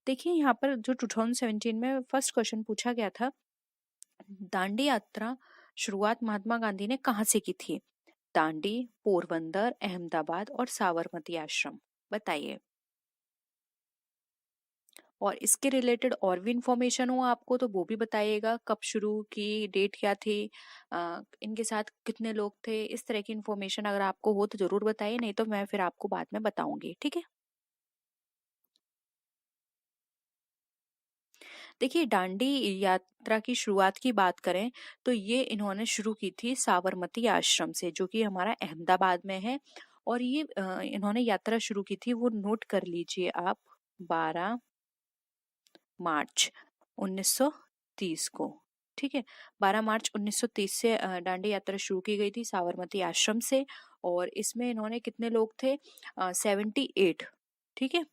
देखिए यहाँ पर जो 2017 में फर्स्ट क्वेश्चन पूछा गया था, दांडी यात्रा शुरुआत महात्मा गांधी ने कहाँ से की थी? दांडी, पोरबंदर, अहमदाबाद और साबरमती आश्रम। बताइए। और इसके रिलेटेड और भी इंफॉर्मेशन हो आपको तो वो भी बताइएगा, कब शुरू की, डेट क्या थी, इनके साथ कितने लोग थे, इस तरह की इंफॉर्मेशन अगर आपको हो तो जरूर बताइए, नहीं तो मैं फिर आपको बाद में बताऊंगी। ठीक है। देखिए दांडी यात्रा की शुरुआत की बात करें तो ये इन्होंने शुरू की थी साबरमती आश्रम से, जो कि हमारा अहमदाबाद में है। और ये इन्होंने यात्रा शुरू की थी, वो नोट कर लीजिए आप, 12 मार्च 1930 को। ठीक है। 12 मार्च 1930 से दांडी यात्रा शुरू की गई थी साबरमती आश्रम से। और इसमें इन्होंने कितने लोग थे? 78। ठीक है।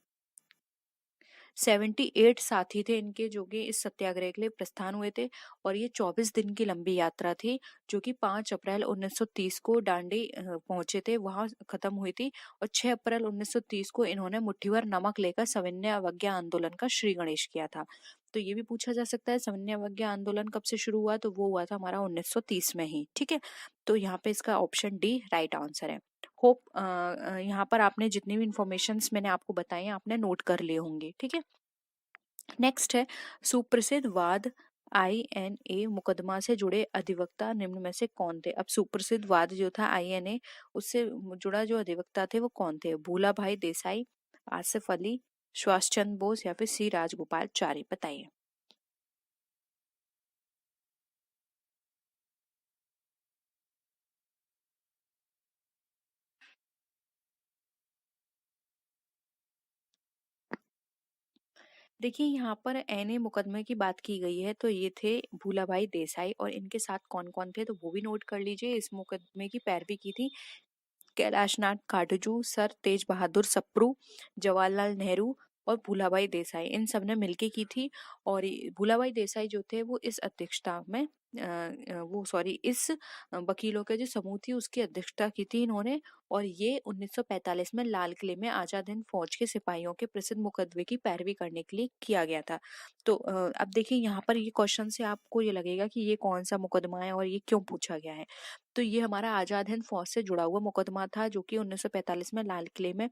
78 साथी थे इनके, जो कि इस सत्याग्रह के लिए प्रस्थान हुए थे। और ये 24 दिन की लंबी यात्रा थी, जो कि 5 अप्रैल 1930 को दांडी पहुंचे थे, वहां खत्म हुई थी। और 6 अप्रैल 1930 को इन्होंने मुट्ठी भर नमक लेकर सविनय अवज्ञा आंदोलन का श्री गणेश किया था। तो ये भी पूछा जा सकता है सविनय अवज्ञा आंदोलन कब से शुरू हुआ, तो वो हुआ था हमारा 1930 में ही। ठीक है। तो यहाँ पे इसका ऑप्शन डी राइट आंसर है। होप यहाँ पर आपने जितनी भी इंफॉर्मेशन मैंने आपको बताई हैं, आपने नोट कर लिए होंगे। ठीक है। नेक्स्ट है, सुप्रसिद्ध वाद आईएनए मुकदमा से जुड़े अधिवक्ता निम्न में से कौन थे? अब सुप्रसिद्ध वाद जो था आईएनए, उससे जुड़ा जो अधिवक्ता थे वो कौन थे? भूला भाई देसाई, आसिफ अली, सुभाष चंद्र बोस या फिर सी राजगोपालचारी। बताइए। देखिए यहाँ पर एनए मुकदमे की बात की गई है, तो ये थे भूलाभाई देसाई। और इनके साथ कौन कौन थे तो वो भी नोट कर लीजिए। इस मुकदमे की पैरवी की थी कैलाशनाथ काटजू, सर तेज बहादुर सप्रू, जवाहरलाल नेहरू और भूलाभाई देसाई, इन सब ने मिलके की थी। और भूलाभाई देसाई जो थे वो इस अध्यक्षता में वो सॉरी इस वकीलों के जो समूह थी उसकी अध्यक्षता की थी इन्होंने। और ये 1945 में लाल किले में आजाद हिंद फौज के सिपाहियों के प्रसिद्ध मुकदमे की पैरवी करने के लिए किया गया था। तो अब देखिए यहाँ पर ये क्वेश्चन से आपको ये लगेगा कि ये कौन सा मुकदमा है और ये क्यों पूछा गया है। तो ये हमारा आजाद हिंद फौज से जुड़ा हुआ मुकदमा था, जो कि 1945 में लाल किले में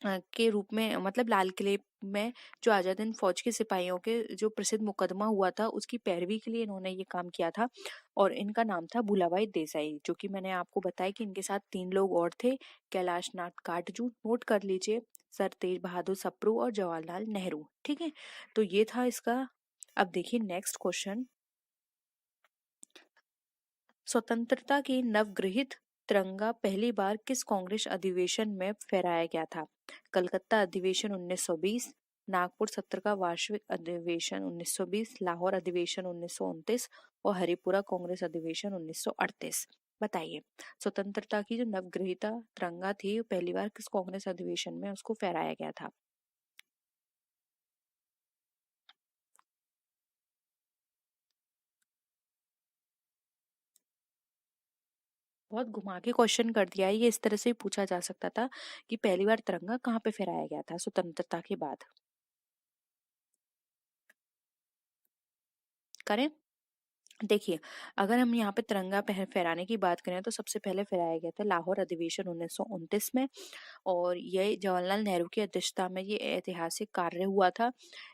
अ, के रूप में, मतलब लाल किले में जो आजाद हिंद फौज के सिपाहियों के जो प्रसिद्ध मुकदमा हुआ था उसकी पैरवी के लिए इन्होंने ये काम किया था। और इनका नाम था भूलाभाई देसाई, जो कि मैंने आपको बताया कि इनके साथ 3 लोग और थे, कैलाश नाथ काटजू, नोट कर लीजिए, सर तेज बहादुर सप्रू और जवाहरलाल नेहरू। ठीक है। तो ये था इसका। अब देखिए नेक्स्ट क्वेश्चन, स्वतंत्रता की नवगृहित तिरंगा पहली बार किस कांग्रेस अधिवेशन में फहराया गया था? कलकत्ता अधिवेशन 1920, नागपुर सत्र का वार्षिक अधिवेशन 1920, लाहौर अधिवेशन 1929 और हरिपुरा कांग्रेस अधिवेशन 1938। बताइए। स्वतंत्रता की जो नवगृहित तिरंगा थी पहली बार किस कांग्रेस अधिवेशन में उसको फहराया गया था? बहुत घुमा के क्वेश्चन कर दिया है, ये इस तरह से भी पूछा जा सकता था कि पहली बार तिरंगा कहाँ पे फहराया गया था स्वतंत्रता के बाद। करें। देखिए, अगर हम यहाँ पे तिरंगा फहराने की बात करें तो सबसे पहले फहराया गया था लाहौर अधिवेशन 1929 में। और ये जवाहरलाल नेहरू की अध्यक्षता में ये ऐतिहासिक कार्य हुआ था।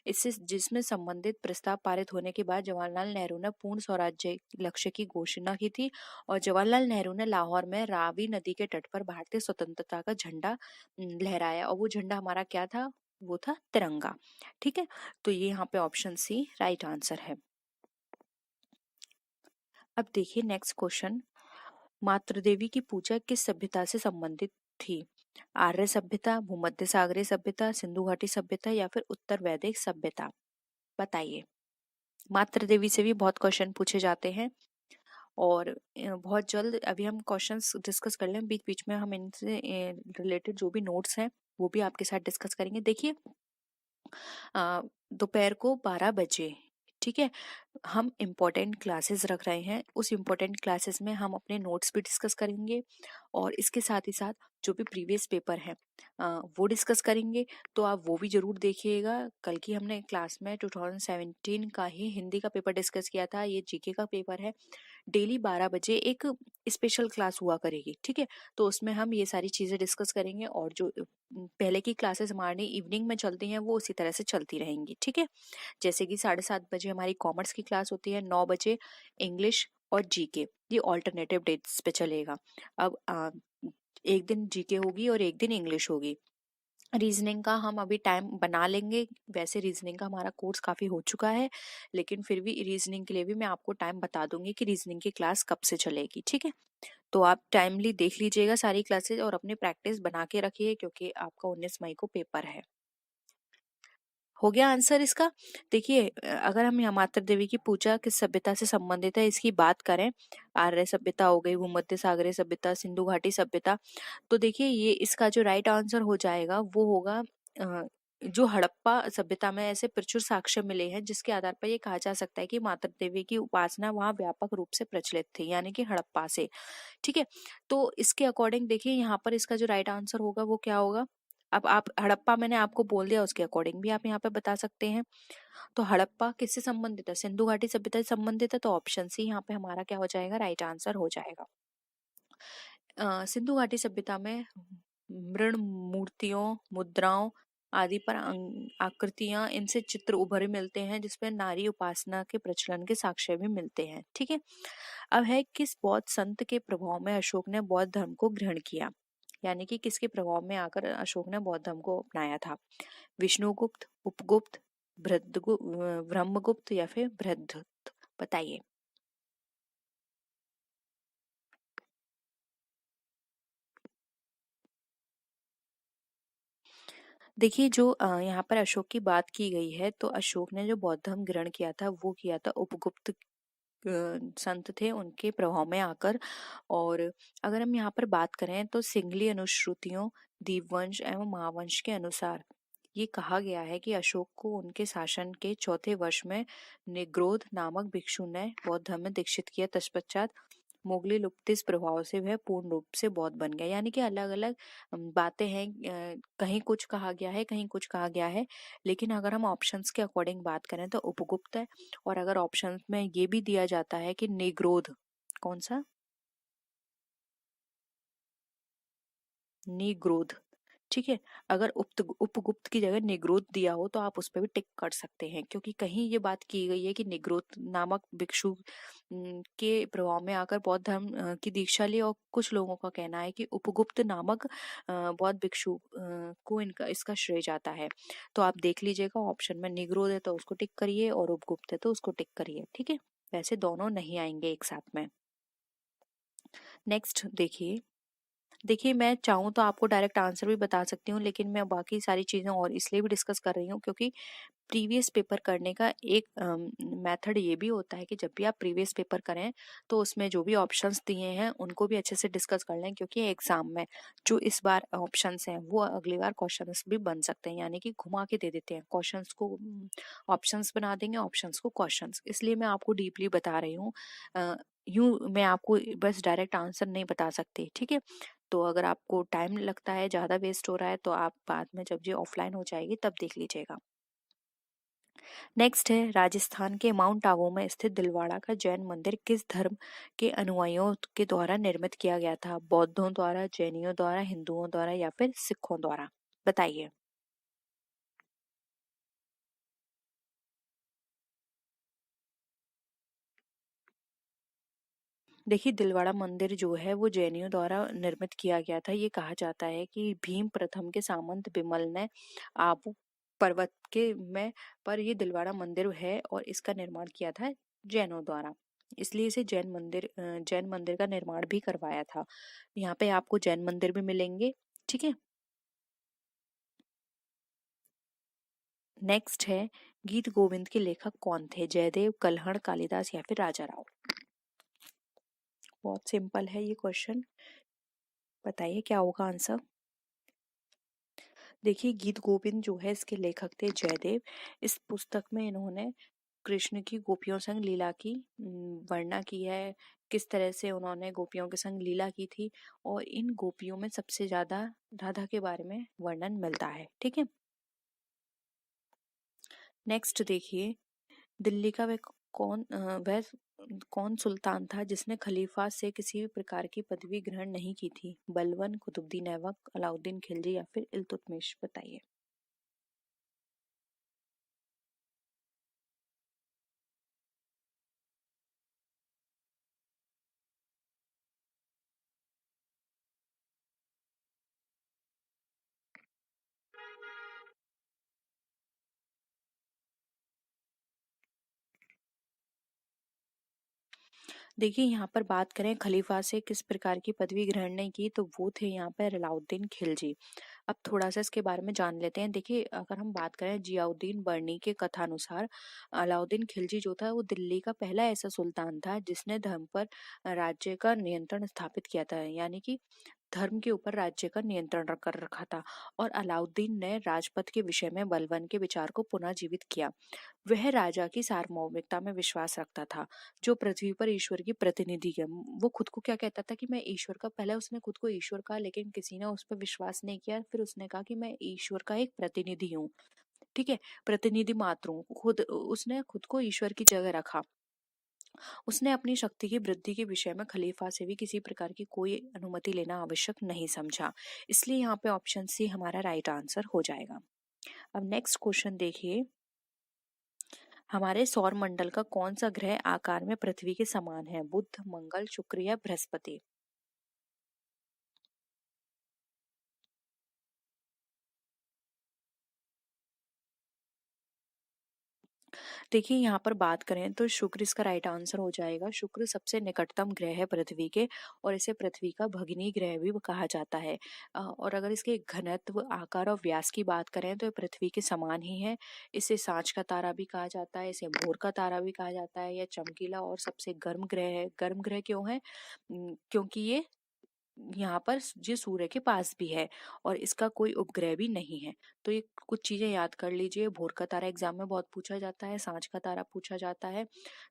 इससे जिसमें संबंधित प्रस्ताव पारित होने के बाद जवाहरलाल नेहरू ने पूर्ण स्वराज्य लक्ष्य की घोषणा की थी। और जवाहरलाल नेहरू ने लाहौर में रावी नदी के तट पर भारतीय स्वतंत्रता का झंडा लहराया। और वो झंडा हमारा क्या था? वो था तिरंगा। ठीक है। तो ये यहाँ पे ऑप्शन सी राइट आंसर है। अब देखिए नेक्स्ट क्वेश्चन, मातृ देवी की पूजा किस सभ्यता से संबंधित थी? आर्य सभ्यता, भूमध्य सागरीय सभ्यता, सिंधु घाटी सभ्यता या फिर उत्तर वैदिक सभ्यता। बताइए। मातृ देवी से भी बहुत क्वेश्चन पूछे जाते हैं। और बहुत जल्द अभी हम क्वेश्चंस डिस्कस कर लें, बीच बीच में हम इनसे रिलेटेड जो भी नोट्स हैं वो भी आपके साथ डिस्कस करेंगे। देखिए दोपहर को 12 बजे ठीक है। हम इम्पोर्टेंट क्लासेस रख रहे हैं, उस इम्पोर्टेंट क्लासेस में हम अपने नोट्स भी डिस्कस करेंगे और इसके साथ ही साथ जो भी प्रीवियस पेपर है वो डिस्कस करेंगे। तो आप वो भी जरूर देखिएगा। कल की हमने क्लास में 2017 का ही हिंदी का पेपर डिस्कस किया था, ये जीके का पेपर है। डेली 12 बजे एक स्पेशल क्लास हुआ करेगी, ठीक है। तो उसमें हम ये सारी चीज़ें डिस्कस करेंगे और जो पहले की क्लासेस हमारी इवनिंग में चलती हैं वो उसी तरह से चलती रहेंगी, ठीक है। जैसे कि 7:30 बजे हमारी कॉमर्स की क्लास होती है, 9 बजे इंग्लिश और जीके, ये ऑल्टरनेटिव डेट्स पे चलेगा। अब एक दिन जीके होगी और एक दिन इंग्लिश होगी। रीजनिंग का हम अभी टाइम बना लेंगे, वैसे रीजनिंग का हमारा कोर्स काफ़ी हो चुका है, लेकिन फिर भी रीजनिंग के लिए भी मैं आपको टाइम बता दूंगी कि रीजनिंग की क्लास कब से चलेगी, ठीक है। तो आप टाइमली देख लीजिएगा सारी क्लासेस और अपनी प्रैक्टिस बना के रखिए, क्योंकि आपका 19 मई को पेपर है। हो गया आंसर इसका। देखिए अगर हम यहाँ माता देवी की पूजा किस सभ्यता से संबंधित है इसकी बात करें, आर्य सभ्यता हो गई, भूमध्य सागरीय सभ्यता, सिंधु घाटी सभ्यता, तो देखिए ये इसका जो राइट आंसर हो जाएगा वो होगा जो हड़प्पा सभ्यता में ऐसे प्रचुर साक्ष्य मिले हैं जिसके आधार पर ये कहा जा सकता है कि माता देवी की उपासना वहाँ व्यापक रूप से प्रचलित थी, यानी कि हड़प्पा से, ठीक है। तो इसके अकॉर्डिंग देखिए यहाँ पर इसका जो राइट आंसर होगा वो क्या होगा। अब आप हड़प्पा मैंने आपको बोल दिया, उसके अकॉर्डिंग भी आप यहाँ पे बता सकते हैं। तो हड़प्पा किससे संबंधित है, सिंधु घाटी सभ्यता से संबंधित है, तो ऑप्शन सी यहाँ पे हमारा क्या हो जाएगा, राइट आंसर हो जाएगा। सिंधु घाटी सभ्यता में मृण मूर्तियों, मुद्राओं आदि पर आकृतियां, इनसे चित्र उभरे मिलते हैं जिसमें नारी उपासना के प्रचलन के साक्ष्य भी मिलते हैं, ठीक है। अब है किस बौद्ध संत के प्रभाव में अशोक ने बौद्ध धर्म को ग्रहण किया, यानी कि किसके प्रभाव में आकर अशोक ने बौद्ध धर्म को अपनाया था। विष्णुगुप्त, उपगुप्त, ब्रह्मगुप्त या फिर बृहद्रथ, बताइए। देखिए जो यहाँ पर अशोक की बात की गई है, तो अशोक ने जो बौद्ध धर्म ग्रहण किया था वो किया था उपगुप्त संत थे उनके प्रभाव में आकर। और अगर हम यहाँ पर बात करें तो सिंगली अनुश्रुतियों, दीपवंश एवं महावंश के अनुसार ये कहा गया है कि अशोक को उनके शासन के चौथे वर्ष में निग्रोध नामक भिक्षु ने बौद्ध धर्म में दीक्षित किया। तत्पश्चात मुगली लुप्तिस प्रभाव से वह पूर्ण रूप से बौद्ध बन गया, यानी कि अलग अलग बातें हैं, कहीं कुछ कहा गया है कहीं कुछ कहा गया है। लेकिन अगर हम ऑप्शंस के अकॉर्डिंग बात करें तो उपगुप्त है। और अगर ऑप्शंस में ये भी दिया जाता है कि निग्रोध, कौन सा, निग्रोध, ठीक है। अगर उपगुप्त की जगह निग्रोध दिया हो तो आप उस पर भी टिक कर सकते हैं, क्योंकि कहीं ये बात की गई है कि निग्रोध नामक भिक्षु के प्रभाव में आकर बौद्ध धर्म की दीक्षा ली। और कुछ लोगों का कहना है कि उपगुप्त नामक बौद्ध भिक्षु को इनका इसका श्रेय जाता है। तो आप देख लीजिएगा, ऑप्शन में निग्रोध है तो उसको टिक करिए और उपगुप्त है तो उसको टिक करिए, ठीक है। वैसे दोनों नहीं आएंगे एक साथ में। नेक्स्ट देखिए। देखिए मैं चाहूँ तो आपको डायरेक्ट आंसर भी बता सकती हूँ, लेकिन मैं बाकी सारी चीज़ें और इसलिए भी डिस्कस कर रही हूँ क्योंकि प्रीवियस पेपर करने का एक मेथड ये भी होता है कि जब भी आप प्रीवियस पेपर करें तो उसमें जो भी ऑप्शंस दिए हैं उनको भी अच्छे से डिस्कस कर लें, क्योंकि एग्जाम में जो इस बार ऑप्शंस हैं वो अगली बार क्वेश्चंस भी बन सकते हैं, यानी कि घुमा के दे देते हैं क्वेश्चंस को, ऑप्शंस बना देंगे ऑप्शंस को क्वेश्चंस। इसलिए मैं आपको डीपली बता रही हूँ। यूं मैं आपको बस डायरेक्ट आंसर नहीं बता सकती, ठीक है। तो अगर आपको टाइम लगता है, ज़्यादा वेस्ट हो रहा है, तो आप बाद में जब ये ऑफलाइन हो जाएगी तब देख लीजिएगा। नेक्स्ट है, राजस्थान के माउंट आबू में स्थित दिलवाड़ा का जैन मंदिर किस धर्म के अनुयायियों के द्वारा निर्मित किया गया था, बौद्धों द्वारा, जैनियों द्वारा, हिंदुओं द्वारा या फिर सिखों द्वारा, बताइए। देखिए दिलवाड़ा मंदिर जो है वो जैनियों द्वारा निर्मित किया गया था। ये कहा जाता है कि भीम प्रथम के सामंत बिमल ने आबू पर्वत के में पर ये दिलवाड़ा मंदिर है और इसका निर्माण किया था जैनों द्वारा। इसलिए इसे जैन मंदिर का निर्माण भी करवाया था। यहाँ पे आपको जैन मंदिर भी मिलेंगे, ठीक है। नेक्स्ट है, गीत गोविंद के लेखक कौन थे, जयदेव, कल्हड़, कालिदास या फिर राजा राव। बहुत सिंपल है ये क्वेश्चन, बताइए क्या होगा आंसर। देखिए गीत गोविंद जो है इसके लेखक थे जयदेव। इस पुस्तक में इन्होंने कृष्ण की गोपियों संग लीला की वर्णना की है, किस तरह से उन्होंने गोपियों के संग लीला की थी, और इन गोपियों में सबसे ज्यादा राधा के बारे में वर्णन मिलता है। ठीक है, नेक्स्ट देखिए, दिल्ली का वह कौन सुल्तान था जिसने खलीफा से किसी भी प्रकार की पदवी ग्रहण नहीं की थी? बलबन, कुतुबुद्दीन ऐबक, अलाउद्दीन खिलजी या फिर इल्तुतमिश? बताइए। देखिए, यहाँ पर बात करें खलीफा से किस प्रकार की पदवी ग्रहण नहीं की, तो वो थे यहाँ पर अलाउद्दीन खिलजी। अब थोड़ा सा इसके बारे में जान लेते हैं। देखिए, अगर हम बात करें जियाउद्दीन बर्नी के कथानुसार, अलाउद्दीन खिलजी जो था वो दिल्ली का पहला ऐसा सुल्तान था जिसने धर्म पर राज्य का नियंत्रण स्थापित किया था, यानी कि धर्म के ऊपर राज्य का नियंत्रण कर रखा था। और अलाउद्दीन ने राजपथ के विषय में बलबन के विचार को पुनः जीवित किया। वह राजा की सार्वभौमिकता में विश्वास रखता था, जो पृथ्वी पर ईश्वर की प्रतिनिधि है। वो खुद को क्या कहता था कि मैं ईश्वर का, पहले उसने खुद को ईश्वर कहा, लेकिन किसी ने उस पर विश्वास नहीं किया, फिर उसने कहा कि मैं ईश्वर का एक प्रतिनिधि हूँ। ठीक है, प्रतिनिधि मात्र हूँ, खुद उसने खुद को ईश्वर की जगह रखा। उसने अपनी शक्ति की वृद्धि के विषय में खलीफा से भी किसी प्रकार की कोई अनुमति लेना आवश्यक नहीं समझा। इसलिए यहाँ पे ऑप्शन सी हमारा राइट आंसर हो जाएगा। अब नेक्स्ट क्वेश्चन देखिए, हमारे सौर मंडल का कौन सा ग्रह आकार में पृथ्वी के समान है? बुध, मंगल, शुक्र या बृहस्पति? देखिए, यहाँ पर बात करें तो शुक्र इसका राइट आंसर हो जाएगा। शुक्र सबसे निकटतम ग्रह है पृथ्वी के, और इसे पृथ्वी का भगिनी ग्रह भी कहा जाता है। और अगर इसके घनत्व, आकार और व्यास की बात करें तो ये पृथ्वी के समान ही है। इसे सांझ का तारा भी कहा जाता है, इसे भोर का तारा भी कहा जाता है। यह चमकीला और सबसे गर्म ग्रह है। गर्म ग्रह क्यों है? क्योंकि ये यहाँ पर ये सूर्य के पास भी है और इसका कोई उपग्रह भी नहीं है। तो ये कुछ चीजें याद कर लीजिए। भोर का तारा एग्जाम में बहुत पूछा जाता है, सांझ का तारा पूछा जाता है।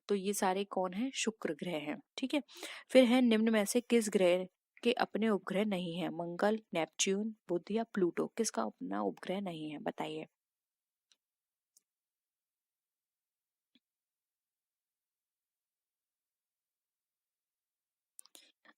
तो ये सारे कौन है? शुक्र ग्रह हैं। ठीक है, फिर है निम्न में से किस ग्रह के अपने उपग्रह नहीं है? मंगल, नेपच्यून, बुध या प्लूटो? किसका अपना उपग्रह नहीं है? बताइए।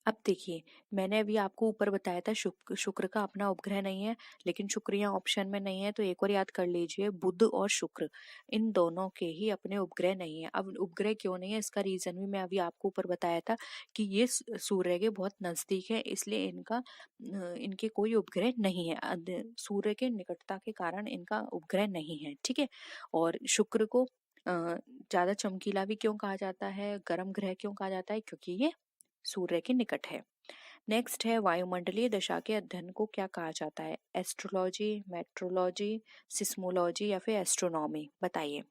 अब देखिए, मैंने अभी आपको ऊपर बताया था शुक्र शुक्र का अपना उपग्रह नहीं है, लेकिन शुक्र यहाँ ऑप्शन में नहीं है, तो एक और याद कर लीजिए, बुध और शुक्र, इन दोनों के ही अपने उपग्रह नहीं है। अब उपग्रह क्यों नहीं है, इसका रीजन भी मैं अभी आपको ऊपर बताया था कि ये सूर्य के बहुत नजदीक है, इसलिए इनके कोई उपग्रह नहीं है। सूर्य के निकटता के कारण इनका उपग्रह नहीं है। ठीक है, और शुक्र को ज्यादा चमकीला भी क्यों कहा जाता है, गर्म ग्रह क्यों कहा जाता है? क्योंकि ये सूर्य के निकट है। नेक्स्ट है, वायुमंडलीय दशा के अध्ययन को क्या कहा जाता है? एस्ट्रोलॉजी, मेट्रोलॉजी, सिस्मोलॉजी या फिर एस्ट्रोनॉमी? बताइए।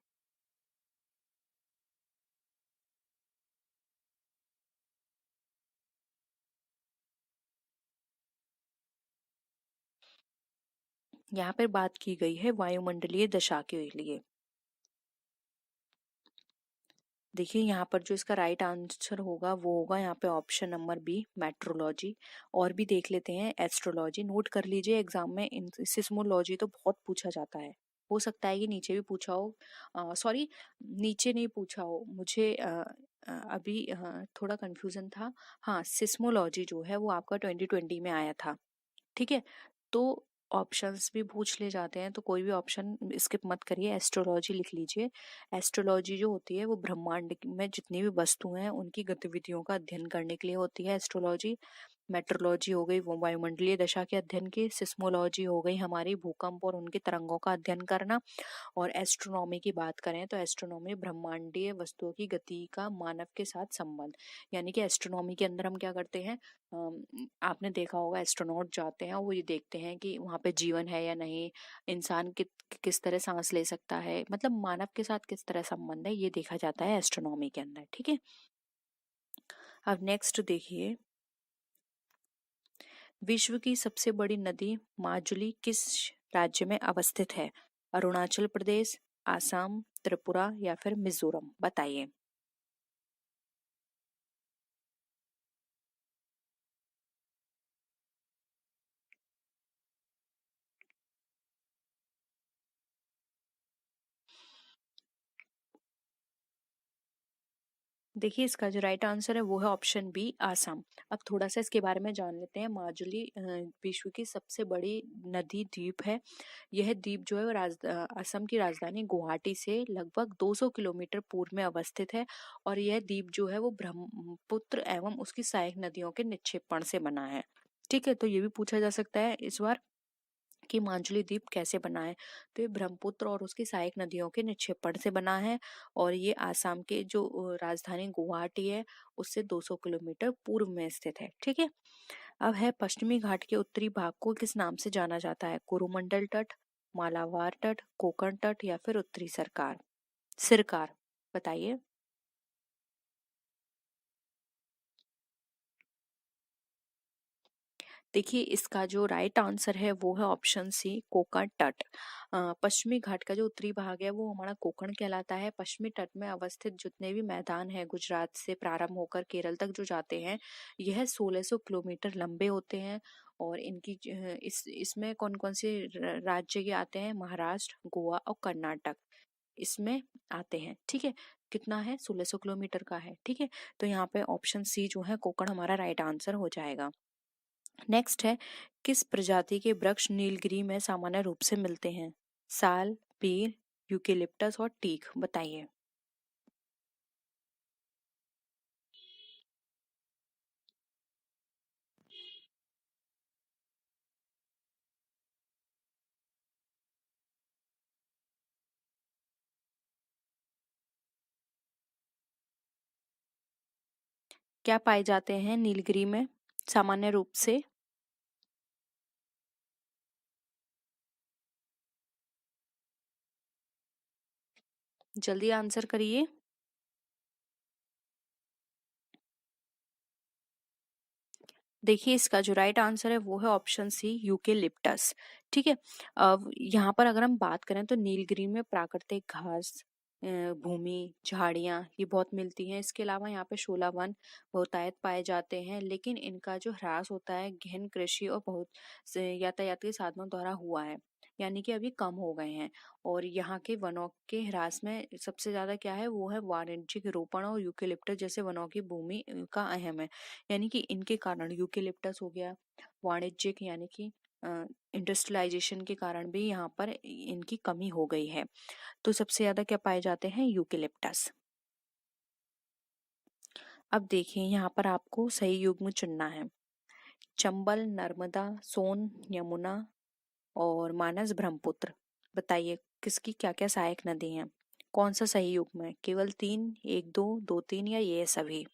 यहाँ पर बात की गई है वायुमंडलीय दशा के लिए। देखिए, यहाँ पर जो इसका राइट आंसर होगा वो होगा यहाँ पे ऑप्शन नंबर बी, मेट्रोलॉजी। और भी देख लेते हैं, एस्ट्रोलॉजी नोट कर लीजिए, एग्जाम में सिस्मोलॉजी तो बहुत पूछा जाता है। हो सकता है कि नीचे भी पूछा हो, सॉरी, नीचे नहीं पूछा हो, मुझे अभी थोड़ा कंफ्यूजन था। हाँ, सिस्मोलॉजी जो है वो आपका 2020 में आया था। ठीक है, तो ऑप्शंस भी पूछ ले जाते हैं, तो कोई भी ऑप्शन स्किप मत करिए, एस्ट्रोलॉजी लिख लीजिए। एस्ट्रोलॉजी जो होती है वो ब्रह्मांड में जितनी भी वस्तु हैं उनकी गतिविधियों का अध्ययन करने के लिए होती है एस्ट्रोलॉजी। मेट्रोलॉजी हो गई वो वायुमंडलीय दशा के अध्ययन की, सिस्मोलॉजी हो गई हमारी भूकंप और उनके तरंगों का अध्ययन करना, और एस्ट्रोनॉमी की बात करें तो एस्ट्रोनॉमी ब्रह्मांडीय वस्तुओं की गति का मानव के साथ संबंध। यानी कि एस्ट्रोनॉमी के अंदर हम क्या करते हैं, आपने देखा होगा एस्ट्रोनॉट जाते हैं और वो ये देखते हैं कि वहाँ पे जीवन है या नहीं, इंसान किस तरह सांस ले सकता है, मतलब मानव के साथ किस तरह संबंध है, ये देखा जाता है एस्ट्रोनॉमी के अंदर। ठीक है, अब नेक्स्ट देखिए, विश्व की सबसे बड़ी नदी माजुली किस राज्य में अवस्थित है? अरुणाचल प्रदेश, आसाम, त्रिपुरा या फिर मिजोरम? बताइए। देखिए, इसका जो राइट आंसर है वो है ऑप्शन बी, आसाम। अब थोड़ा सा इसके बारे में जान लेते हैं। माजुली विश्व की सबसे बड़ी नदी द्वीप है। यह द्वीप जो है वो असम की राजधानी गुवाहाटी से लगभग 200 किलोमीटर पूर्व में अवस्थित है। और यह द्वीप जो है वो ब्रह्मपुत्र एवं उसकी सहायक नदियों के निक्षेपण से बना है। ठीक है, तो ये भी पूछा जा सकता है इस बार कि माजुली द्वीप कैसे बना है। तो ये ब्रह्मपुत्र और उसकी सहायक नदियों के निक्षेपण से बना है। और ये आसाम के जो राजधानी गुवाहाटी है उससे 200 किलोमीटर पूर्व में स्थित है। ठीक है। अब है पश्चिमी घाट के उत्तरी भाग को किस नाम से जाना जाता है? कोरोमंडल तट, मालाबार तट, कोकण तट या फिर उत्तरी सरकार सिरकार? बताइए। देखिए, इसका जो राइट आंसर है वो है ऑप्शन सी, कोकण तट। पश्चिमी घाट का जो उत्तरी भाग है वो हमारा कोकण कहलाता है। पश्चिमी तट में अवस्थित जितने भी मैदान हैं गुजरात से प्रारंभ होकर केरल तक जो जाते हैं, यह 1600 किलोमीटर लंबे होते हैं। और इनकी इसमें कौन कौन से राज्य ये आते हैं? महाराष्ट्र, गोवा और कर्नाटक इसमें आते हैं। ठीक है। कितना है? 1600 किलोमीटर का है। ठीक है। तो यहाँ पे ऑप्शन सी जो है कोकण हमारा राइट आंसर हो जाएगा। नेक्स्ट है, किस प्रजाति के वृक्ष नीलगिरी में सामान्य रूप से मिलते हैं? साल, पीर, यूकेलिप्टस और टीक? बताइए। क्या पाए जाते हैं नीलगिरी में सामान्य रूप से? जल्दी आंसर करिए। देखिए, इसका जो राइट आंसर है वो है ऑप्शन सी, यूकेलिप्टस। ठीक है। अब यहाँ पर अगर हम बात करें तो नीलगिरी में प्राकृतिक घास, भूमि, झाड़ियाँ ये बहुत मिलती हैं। इसके अलावा यहाँ पे शोला वन बहुतायत पाए जाते हैं, लेकिन इनका जो ह्रास होता है गहन कृषि और बहुत से यातायात के साधनों द्वारा हुआ है, यानी कि अभी कम हो गए हैं। और यहाँ के वनों के ह्रास में सबसे ज्यादा क्या है वो है वाणिज्यिक रोपण, और यूकेलिप्टस जैसे वनों की भूमि का अहम है। यानी कि इनके कारण यूकेलिप्टस हो गया, वाणिज्यिक यानी कि इंडस्ट्रियलाइजेशन के कारण भी यहाँ पर इनकी कमी हो गई है। तो सबसे ज्यादा क्या पाए जाते हैं? यूकेलिप्टस। अब देखिए, यहाँ पर आपको सही युग्म चुनना है। चंबल, नर्मदा, सोन, यमुना और मानस, ब्रह्मपुत्र। बताइए किसकी क्या क्या सहायक नदी हैं? कौन सा सही युग्म है? केवल तीन, एक दो, दो तीन या ये सभी?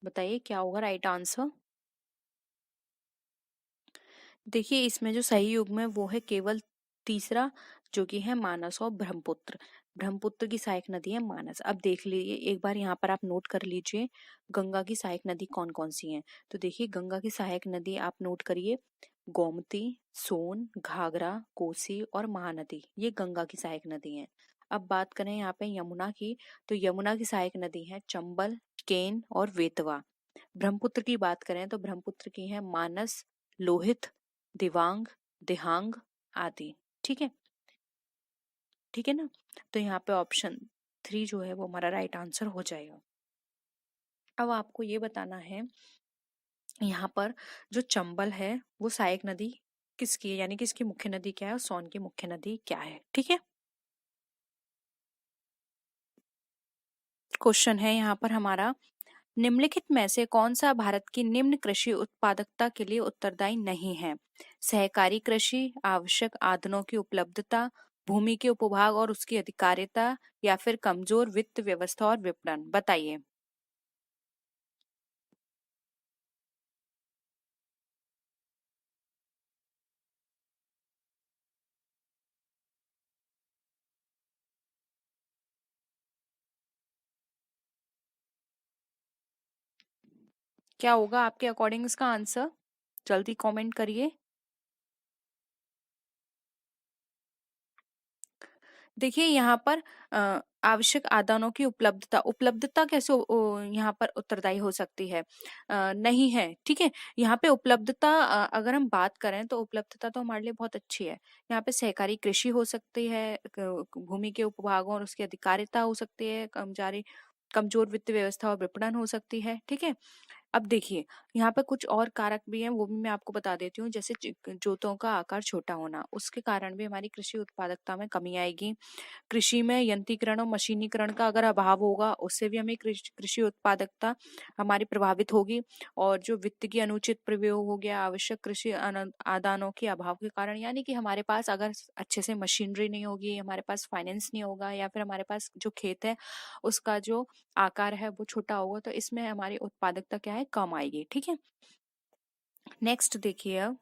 बताइए क्या होगा राइट आंसर। देखिए, इसमें जो सही युग्म है वो है केवल तीसरा, जो कि है मानस और ब्रह्मपुत्र। ब्रह्मपुत्र की सहायक नदी है मानस। अब देख लीजिए, एक बार यहाँ पर आप नोट कर लीजिए गंगा की सहायक नदी कौन कौन सी हैं। तो देखिए, गंगा की सहायक नदी आप नोट करिए, गोमती, सोन, घाघरा, कोसी और महानदी, ये गंगा की सहायक नदी हैं। अब बात करें यहाँ पे यमुना की, तो यमुना की सहायक नदी है चंबल, केन और वेतवा। ब्रह्मपुत्र की बात करें तो ब्रह्मपुत्र की है मानस, लोहित, दिवांग, दिहांग आदि। ठीक है। ठीक है ना। तो यहाँ पे ऑप्शन थ्री जो है वो हमारा राइट आंसर हो जाएगा। अब आपको ये बताना है, यहाँ पर जो चंबल है वो सहायक नदी किसकी है, यानी कि इसकी मुख्य नदी क्या है और सोन की मुख्य नदी क्या है? ठीक है। क्वेश्चन है यहाँ पर हमारा, निम्नलिखित में से कौन सा भारत की निम्न कृषि उत्पादकता के लिए उत्तरदायी नहीं है? सहकारी कृषि, आवश्यक आधनों की उपलब्धता, भूमि के उपभाग और उसकी अधिकारिता, या फिर कमजोर वित्त व्यवस्था और विपणन? बताइए। क्या होगा आपके अकॉर्डिंग इसका आंसर? जल्दी कमेंट करिए। देखिए यहाँ पर आवश्यक आदानों की उपलब्धता, उपलब्धता कैसे यहाँ पर उत्तरदायी हो सकती है? नहीं है, ठीक है। यहाँ पे उपलब्धता अगर हम बात करें तो उपलब्धता तो हमारे लिए बहुत अच्छी है। यहाँ पे सहकारी कृषि हो सकती है, भूमि के उपभागों और उसकी अधिकारिता हो सकती है, कमजोर वित्त व्यवस्था और विपणन हो सकती है, ठीक है। अब देखिए, यहाँ पे कुछ और कारक भी हैं, वो भी मैं आपको बता देती हूँ। जैसे जोतों का आकार छोटा होना, उसके कारण भी हमारी कृषि उत्पादकता में कमी आएगी। कृषि में यंत्रीकरण और मशीनीकरण का अगर अभाव होगा, उससे भी हमें कृषि कृषि उत्पादकता हमारी प्रभावित होगी। और जो वित्त की अनुचित प्रयोग हो गया, आवश्यक कृषि आदानों के अभाव के कारण, यानी कि हमारे पास अगर अच्छे से मशीनरी नहीं होगी, हमारे पास फाइनेंस नहीं होगा, या फिर हमारे पास जो खेत है उसका जो आकार है वो छोटा होगा, तो इसमें हमारी उत्पादकता क्या है, कम आएगी, ठीक है। नेक्स्ट देखिए अब,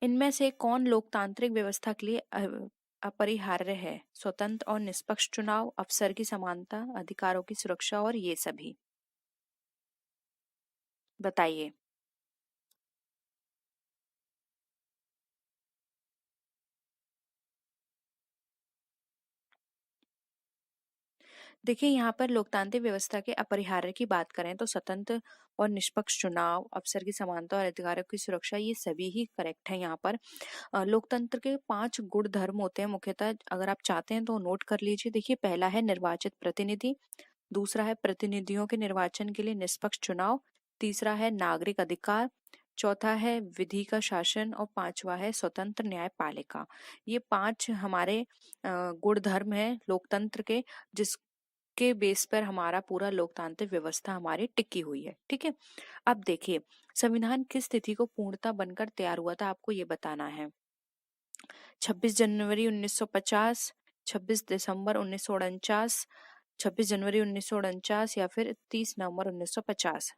इनमें से कौन लोकतांत्रिक व्यवस्था के लिए अपरिहार्य है? स्वतंत्र और निष्पक्ष चुनाव, अवसर की समानता, अधिकारों की सुरक्षा और ये सभी। बताइए। देखिए यहाँ पर लोकतांत्रिक व्यवस्था के अपरिहार्य की बात करें तो स्वतंत्र और निष्पक्ष चुनाव, अवसर की समानता और अधिकारों की सुरक्षा, ये सभी ही करेक्ट है यहाँ पर। लोकतंत्र के 5 गुण धर्म होते हैं मुख्यतः, अगर आप चाहते हैं तो नोट कर लीजिए। देखिए, पहला है निर्वाचित प्रतिनिधि, दूसरा है प्रतिनिधियों के निर्वाचन के लिए निष्पक्ष चुनाव, तीसरा है नागरिक अधिकार, चौथा है विधि का शासन और पांचवा है स्वतंत्र न्यायपालिका। ये 5 हमारे गुण धर्म है लोकतंत्र के, जिसके बेस पर हमारा पूरा लोकतांत्रिक व्यवस्था हमारी टिकी हुई है, ठीक है। अब देखिए, संविधान किस तिथि को पूर्णतः बनकर तैयार हुआ था, आपको ये बताना है। 26 जनवरी 1950, 26 दिसंबर 1949, 26 जनवरी 1949 या फिर 30 नवंबर 1950।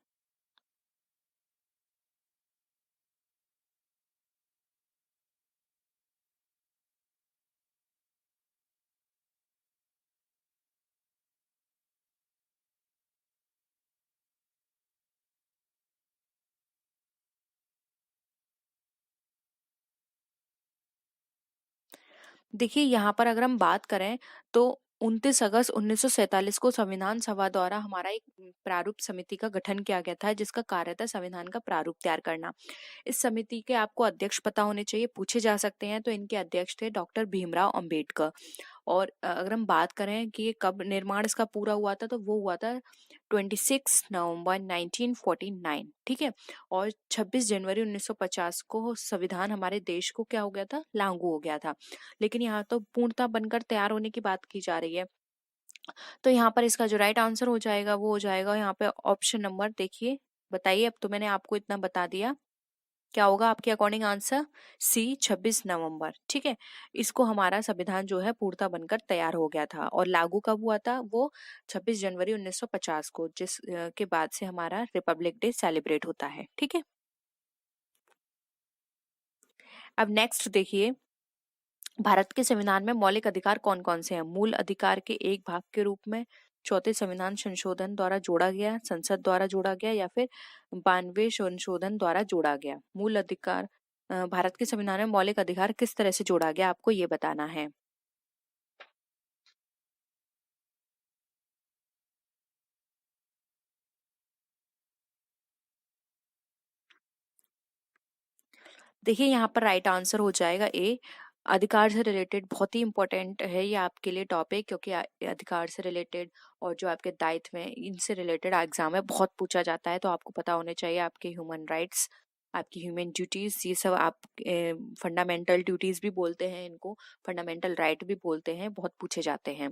देखिए यहाँ पर अगर हम बात करें तो 29 अगस्त 1947 को संविधान सभा द्वारा हमारा एक प्रारूप समिति का गठन किया गया था, जिसका कार्य था संविधान का प्रारूप तैयार करना। इस समिति के आपको अध्यक्ष पता होने चाहिए, पूछे जा सकते हैं, तो इनके अध्यक्ष थे डॉक्टर भीमराव अंबेडकर। और अगर हम बात करें कि ये कब निर्माण इसका पूरा हुआ था, तो वो हुआ था 26 नवंबर 1949, ठीक है। और 26 जनवरी 1950 को संविधान हमारे देश को क्या हो गया था, लागू हो गया था। लेकिन यहाँ तो पूर्णतः बनकर तैयार होने की बात की जा रही है। तो यहाँ पर इसका जो राइट आंसर हो जाएगा वो हो जाएगा यहाँ पे ऑप्शन नंबर, देखिए बताइए, अब तो मैंने आपको इतना बता दिया, क्या होगा आपके अकॉर्डिंग आंसर? सी, 26 नवंबर, ठीक है। इसको हमारा संविधान जो है पूर्णतः बनकर तैयार हो गया था, और लागू कब हुआ था वो 26 जनवरी 1950 को, जिस के बाद से हमारा रिपब्लिक डे सेलिब्रेट होता है, ठीक है। अब नेक्स्ट देखिए, भारत के संविधान में मौलिक अधिकार कौन कौन से हैं? मूल अधिकार के एक भाग के रूप में, चौथे संविधान संशोधन द्वारा जोड़ा गया, संसद द्वारा जोड़ा गया, या फिर 92 संशोधन द्वारा जोड़ा गया। मूल अधिकार, भारत के संविधान में मौलिक अधिकार किस तरह से जोड़ा गया, आपको ये बताना है। देखिए यहाँ पर राइट आंसर हो जाएगा ए, अधिकार से रिलेटेड। बहुत ही इंपॉर्टेंट है ये आपके लिए टॉपिक, क्योंकि अधिकार से रिलेटेड और जो आपके दायित्व हैं इनसे रिलेटेड एग्जाम में बहुत पूछा जाता है, तो आपको पता होने चाहिए। आपके ह्यूमन राइट्स, आपकी ह्यूमन ड्यूटीज, ये सब आप फंडामेंटल ड्यूटीज भी बोलते हैं इनको, फंडामेंटल राइट भी बोलते हैं, बहुत पूछे जाते हैं।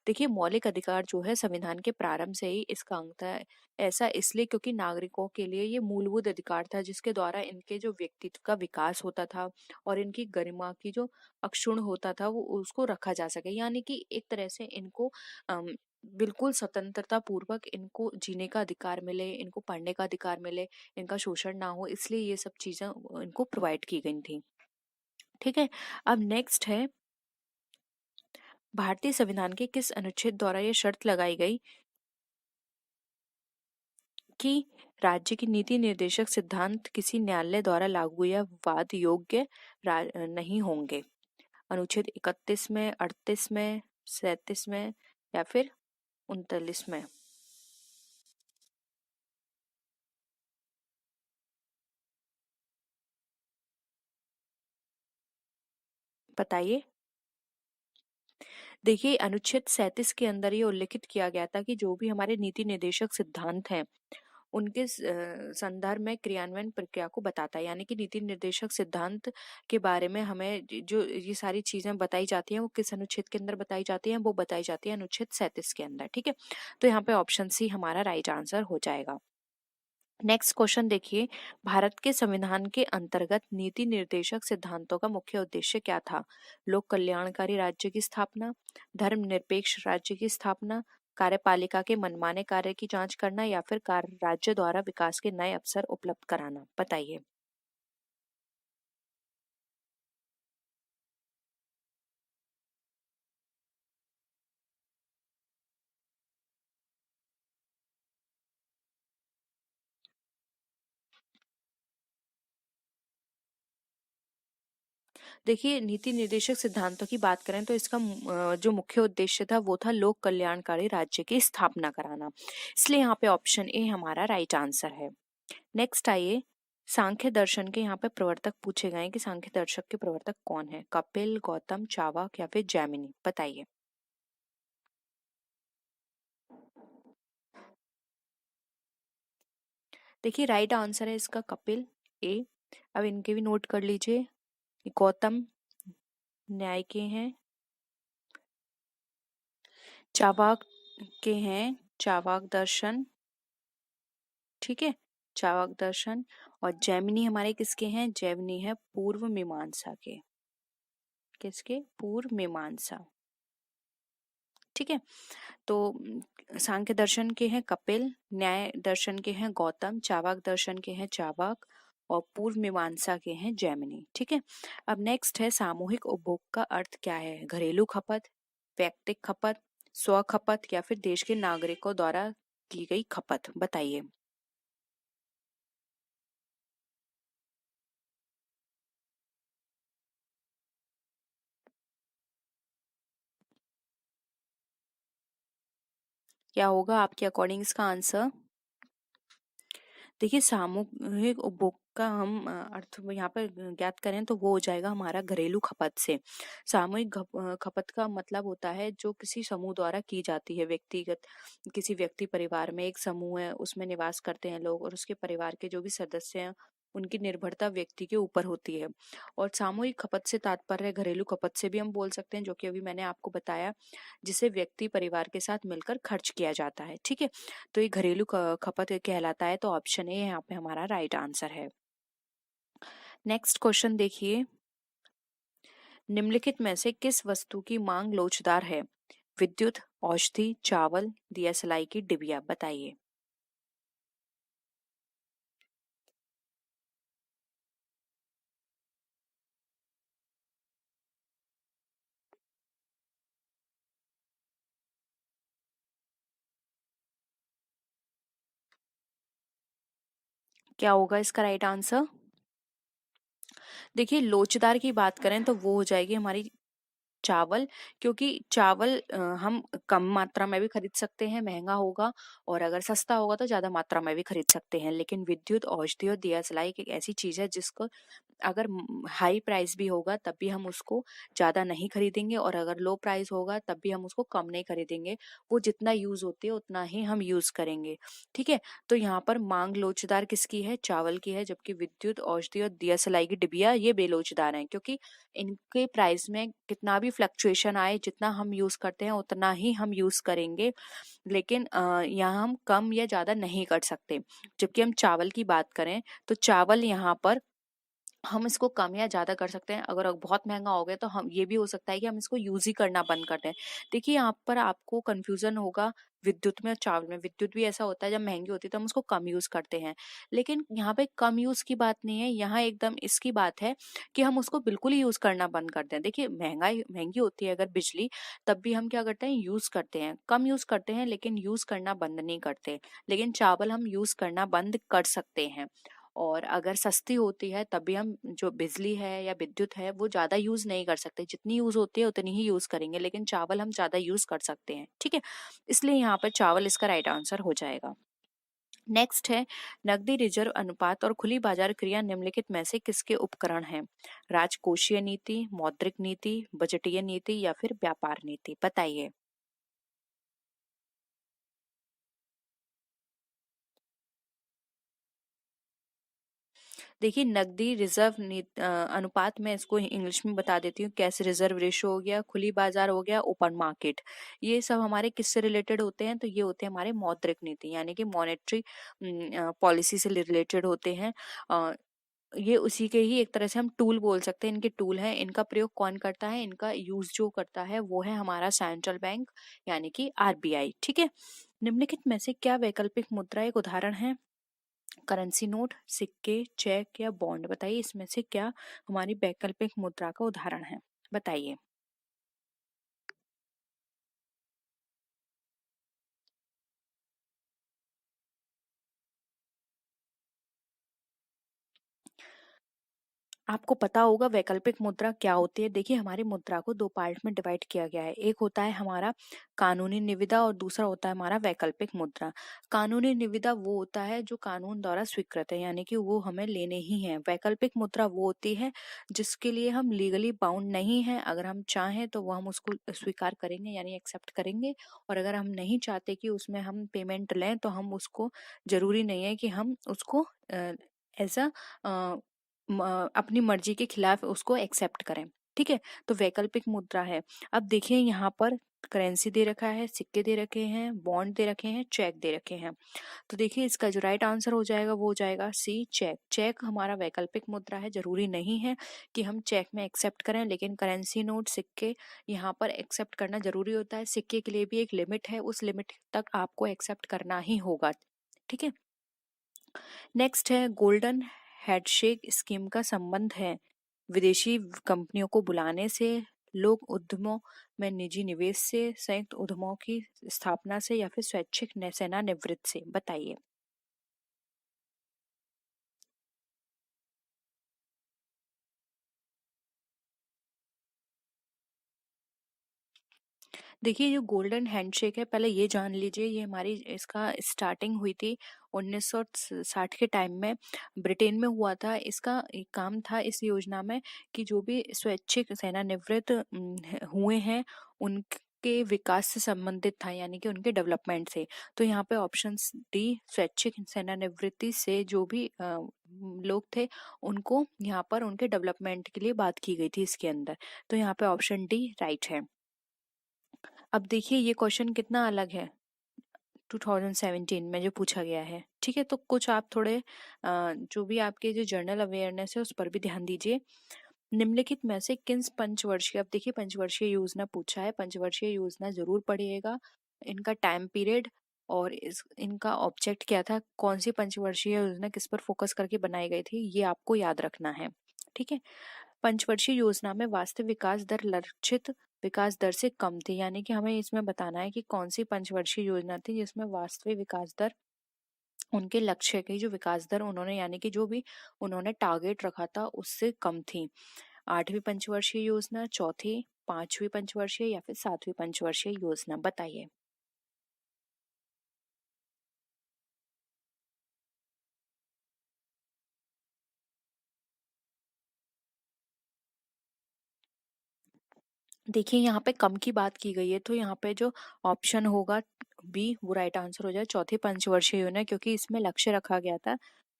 देखिए, मौलिक अधिकार जो है संविधान के प्रारंभ से ही इसका अंग था। ऐसा इसलिए क्योंकि नागरिकों के लिए ये मूलभूत अधिकार था, जिसके द्वारा इनके जो व्यक्तित्व का विकास होता था और इनकी गरिमा की जो अक्षुण्ण होता था वो उसको रखा जा सके, यानी कि एक तरह से इनको अम, बिल्कुल स्वतंत्रता पूर्वक इनको जीने का अधिकार मिले, इनको पढ़ने का अधिकार मिले, इनका शोषण ना हो, इसलिए ये सब चीजें इनको प्रोवाइड की गई थी, ठीक है। अब नेक्स्ट है, भारतीय संविधान के किस अनुच्छेद द्वारा ये शर्त लगाई गई कि राज्य की नीति निर्देशक सिद्धांत किसी न्यायालय द्वारा लागू या वाद योग्य नहीं होंगे। अनुच्छेद 31 में, 38 में, 37 में या फिर 39 में। बताइए। देखिए, अनुच्छेद 37 के अंदर ये उल्लिखित किया गया था कि जो भी हमारे नीति निर्देशक सिद्धांत हैं, उनके संदर्भ में क्रियान्वयन प्रक्रिया को बताता है। यानी कि नीति निर्देशक सिद्धांत के बारे में हमें जो ये सारी चीजें बताई जाती हैं, वो किस अनुच्छेद के अंदर बताई जाती हैं? वो बताई जाती है अनुच्छेद 37 के अंदर। ठीक है, तो यहाँ पे ऑप्शन सी हमारा राइट आंसर हो जाएगा। नेक्स्ट क्वेश्चन देखिए, भारत के संविधान के अंतर्गत नीति निर्देशक सिद्धांतों का मुख्य उद्देश्य क्या था? लोक कल्याणकारी राज्य की स्थापना, धर्मनिरपेक्ष राज्य की स्थापना, कार्यपालिका के मनमाने कार्य की जांच करना या फिर कार्य राज्य द्वारा विकास के नए अवसर उपलब्ध कराना। बताइए। देखिए, नीति निर्देशक सिद्धांतों की बात करें तो इसका जो मुख्य उद्देश्य था वो था लोक कल्याणकारी राज्य की स्थापना कराना। इसलिए यहाँ पे ऑप्शन ए हमारा राइट आंसर है। नेक्स्ट आइए, सांख्य दर्शन के यहाँ पे प्रवर्तक पूछे गए हैं कि सांख्य दर्शक के प्रवर्तक कौन है? कपिल, गौतम, चावक या फिर जैमिनी। बताइए। देखिए, राइट आंसर है इसका कपिल, ए। अब इनके भी नोट कर लीजिए। गौतम न्याय के हैं, चावाक के हैं चावाक दर्शन। ठीक है, चावाक दर्शन। और जैमिनी हमारे किसके हैं? जैमिनी है पूर्व मीमांसा के। किसके? पूर्व मीमांसा। ठीक है, तो सांख्य दर्शन के हैं कपिल, न्याय दर्शन के हैं गौतम, चावाक दर्शन के हैं चावाक और पूर्व मीमांसा के हैं जैमिनी। ठीक है, अब नेक्स्ट है सामूहिक उपभोग का अर्थ क्या है? घरेलू खपत, व्यक्तिगत खपत, स्व खपत या फिर देश के नागरिकों द्वारा की गई खपत। बताइए। क्या होगा आपके अकॉर्डिंग इसका आंसर? देखिए, सामूहिक उपभोग का हम अर्थ यहाँ पर ज्ञात करें तो वो हो जाएगा हमारा घरेलू खपत से। सामूहिक खपत का मतलब होता है जो किसी समूह द्वारा की जाती है। व्यक्तिगत किसी व्यक्ति परिवार में एक समूह है, उसमें निवास करते हैं लोग और उसके परिवार के जो भी सदस्य हैं उनकी निर्भरता व्यक्ति के ऊपर होती है। और सामूहिक खपत से तात्पर्य घरेलू खपत से भी हम बोल सकते हैं, जो कि अभी मैंने आपको बताया, जिसे व्यक्ति परिवार के साथ मिलकर खर्च किया जाता है। ठीक है, तो ये घरेलू खपत कहलाता है, तो ऑप्शन ए यहाँ पे हमारा राइट आंसर है। नेक्स्ट क्वेश्चन देखिए, निम्नलिखित में से किस वस्तु की मांग लोचदार है? विद्युत, औषधि, चावल, दिया सलाई की डिबिया। बताइए। क्या होगा इसका राइट आंसर? देखिए, लोचदार की बात करें तो वो हो जाएगी हमारी चावल, क्योंकि चावल हम कम मात्रा में भी खरीद सकते हैं, महंगा होगा, और अगर सस्ता होगा तो ज्यादा मात्रा में भी खरीद सकते हैं। लेकिन विद्युत, औषधि और दिया सलाई एक ऐसी चीज है जिसको अगर हाई प्राइस भी होगा तब भी हम उसको ज्यादा नहीं खरीदेंगे, और अगर लो प्राइस होगा तब भी हम उसको कम नहीं खरीदेंगे। वो जितना यूज होती है उतना ही हम यूज करेंगे। ठीक है, तो यहाँ पर मांग लोचदार किसकी है? चावल की है, जबकि विद्युत, औषधि और दिया सलाई की डिबिया ये बेलोचदार हैं, क्योंकि इनके प्राइस में कितना भी फ्लक्चुएशन आए, जितना हम यूज करते हैं उतना ही हम यूज करेंगे। लेकिन यहाँ हम कम या ज्यादा नहीं कर सकते। जबकि हम चावल की बात करें तो चावल यहाँ पर हम इसको कम या ज़्यादा कर सकते हैं। अगर बहुत महँगा हो गया तो हम ये भी हो सकता है कि हम इसको यूज़ ही करना बंद कर दें। देखिए यहाँ पर आपको कन्फ्यूज़न होगा विद्युत में और चावल में। विद्युत भी ऐसा होता है जब महँगी होती है तो हम उसको कम यूज़ करते हैं। लेकिन यहाँ पे कम यूज़ की बात नहीं है, यहाँ एकदम इसकी बात है कि हम उसको बिल्कुल ही यूज़ करना बंद कर दें। देखिए महँगी होती है अगर बिजली, तब भी हम क्या करते हैं, यूज़ करते हैं। कम यूज़ करते हैं लेकिन यूज़ करना बंद नहीं करते। लेकिन चावल हम यूज़ करना बंद कर सकते हैं। और अगर सस्ती होती है तब भी हम जो बिजली है या विद्युत है वो ज़्यादा यूज़ नहीं कर सकते। जितनी यूज़ होती है उतनी ही यूज़ करेंगे, लेकिन चावल हम ज़्यादा यूज़ कर सकते हैं, ठीक है? इसलिए यहाँ पर चावल इसका राइट आंसर हो जाएगा। नेक्स्ट है, नकदी रिजर्व अनुपात और खुली बाजार क्रिया निम्नलिखित में से किसके उपकरण हैं? राजकोषीय नीति, मौद्रिक नीति, बजटीय नीति या फिर व्यापार नीति? बताइए। देखिए नकदी रिजर्व अनुपात में इसको इंग्लिश में बता देती हूँ। कैश रिजर्व रेशो हो गया, खुली बाजार हो गया, ओपन मार्केट। ये सब हमारे किससे रिलेटेड होते हैं? तो ये होते हैं हमारे मौद्रिक नीति यानी कि मॉनेटरी पॉलिसी से रिलेटेड होते हैं। ये उसी के ही एक तरह से हम टूल बोल सकते हैं। इनके टूल हैं। इनका प्रयोग कौन करता है? इनका यूज जो करता है वो है हमारा सेंट्रल बैंक यानी कि आरबीआई, ठीक है। निम्नलिखित में से क्या वैकल्पिक मुद्रा एक उदाहरण है? करेंसी नोट, सिक्के, चेक या बॉन्ड? बताइए इसमें से क्या हमारी वैकल्पिक मुद्रा का उदाहरण है? बताइए। आपको पता होगा वैकल्पिक मुद्रा क्या होती है। देखिए हमारी मुद्रा को दो पार्ट में डिवाइड किया गया है। एक होता है हमारा कानूनी निविदा और दूसरा होता है हमारा वैकल्पिक मुद्रा। कानूनी निविदा वो होता है जो कानून द्वारा स्वीकृत है यानी कि वो हमें लेने ही है। वैकल्पिक मुद्रा वो होती है जिसके लिए हम लीगली बाउंड नहीं है। अगर हम चाहें तो वो हम उसको स्वीकार करेंगे यानी एक्सेप्ट करेंगे, और अगर हम नहीं चाहते कि उसमें हम पेमेंट लें तो हम उसको, जरूरी नहीं है कि हम उसको एज अ अपनी मर्जी के खिलाफ उसको एक्सेप्ट करें, ठीक है। तो वैकल्पिक मुद्रा है। अब देखिए यहाँ पर करेंसी दे रखा है, सिक्के दे रखे हैं, बॉन्ड दे रखे हैं, चेक दे रखे हैं। तो देखिए इसका जो राइट आंसर हो जाएगा वो हो जाएगा सी, चेक। चेक हमारा वैकल्पिक मुद्रा है। जरूरी नहीं है कि हम चेक में एक्सेप्ट करें, लेकिन करेंसी नोट, सिक्के यहाँ पर एक्सेप्ट करना जरूरी होता है। सिक्के के लिए भी एक लिमिट है, उस लिमिट तक आपको एक्सेप्ट करना ही होगा, ठीक है। नेक्स्ट है, गोल्डन हैंडशेक स्कीम का संबंध है विदेशी कंपनियों को बुलाने से, लोक उद्यमों में निजी निवेश से, संयुक्त उद्यमों की स्थापना से या फिर स्वैच्छिक सेवानिवृत्त से? बताइए। देखिए जो गोल्डन हैंडशेक है, पहले ये जान लीजिए, ये हमारी इसका स्टार्टिंग हुई थी 1960 के टाइम में, ब्रिटेन में हुआ था। इसका एक काम था इस योजना में कि जो भी स्वैच्छिक सेवानिवृत्त हुए हैं उनके विकास से संबंधित था यानी कि उनके डेवलपमेंट से। तो यहाँ पे ऑप्शन डी, स्वैच्छिक सेवानिवृत्ति से जो भी लोग थे उनको यहाँ पर उनके डेवलपमेंट के लिए बात की गई थी इसके अंदर। तो यहाँ पे ऑप्शन डी राइट है। अब देखिए ये क्वेश्चन कितना अलग है 2017 में जो पूछा गया है, ठीक है। तो कुछ आप थोड़े जो भी आपके जो जनरल अवेयरनेस है उस पर भी ध्यान दीजिए। निम्नलिखित में से किन पंचवर्षीय, अब देखिए पंचवर्षीय योजना पूछा है, पंचवर्षीय योजना जरूर पढ़िएगा। इनका टाइम पीरियड और इनका ऑब्जेक्ट क्या था, कौन सी पंचवर्षीय योजना किस पर फोकस करके बनाई गई थी, ये आपको याद रखना है, ठीक है। पंचवर्षीय योजना में वास्तविक विकास दर लक्षित विकास दर से कम थी, यानी कि हमें इसमें बताना है कि कौन सी पंचवर्षीय योजना थी जिसमें वास्तविक विकास दर उनके लक्ष्य की जो विकास दर उन्होंने यानी कि जो भी उन्होंने टारगेट रखा था उससे कम थी। आठवीं पंचवर्षीय योजना, चौथी, पांचवी पंचवर्षीय या फिर सातवीं पंचवर्षीय योजना? बताइए। देखिए यहाँ पे कम की बात की गई है तो यहाँ पे जो ऑप्शन होगा बी वो राइट आंसर हो जाए, चौथी पंचवर्षीय योजना, क्योंकि इसमें लक्ष्य रखा गया था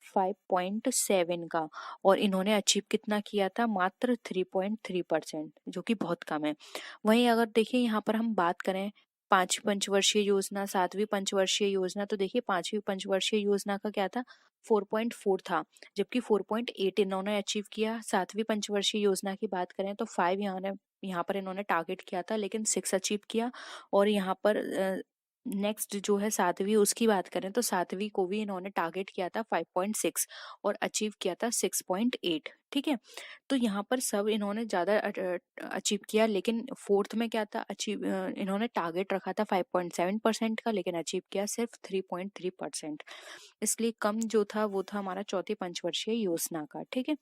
5.7 का और इन्होंने अचीव कितना किया था, मात्र 3.3%, जो कि बहुत कम है। वहीं अगर देखिए यहाँ पर हम बात करें पांचवी पंचवर्षीय योजना, सातवीं पंचवर्षीय योजना, तो देखिए पांचवी पंचवर्षीय योजना का क्या था, 4.4 था, जबकि 4.8 इन्होंने अचीव किया। सातवीं पंचवर्षीय योजना की बात करें तो 5 यहाँ पर इन्होंने टारगेट किया था, लेकिन 6 अचीव किया। और यहाँ पर नेक्स्ट जो है सातवीं, उसकी बात करें तो सातवीं को भी इन्होंने टारगेट किया था 5.6 और अचीव किया था 6.8। ठीक है, तो यहाँ पर सब इन्होंने ज़्यादा अचीव किया, लेकिन फोर्थ में क्या था, अचीव इन्होंने टारगेट रखा था 5.7% का, लेकिन अचीव किया सिर्फ 3.3%। इसलिए कम जो था वो था हमारा चौथी पंचवर्षीय योजना का। ठीक है,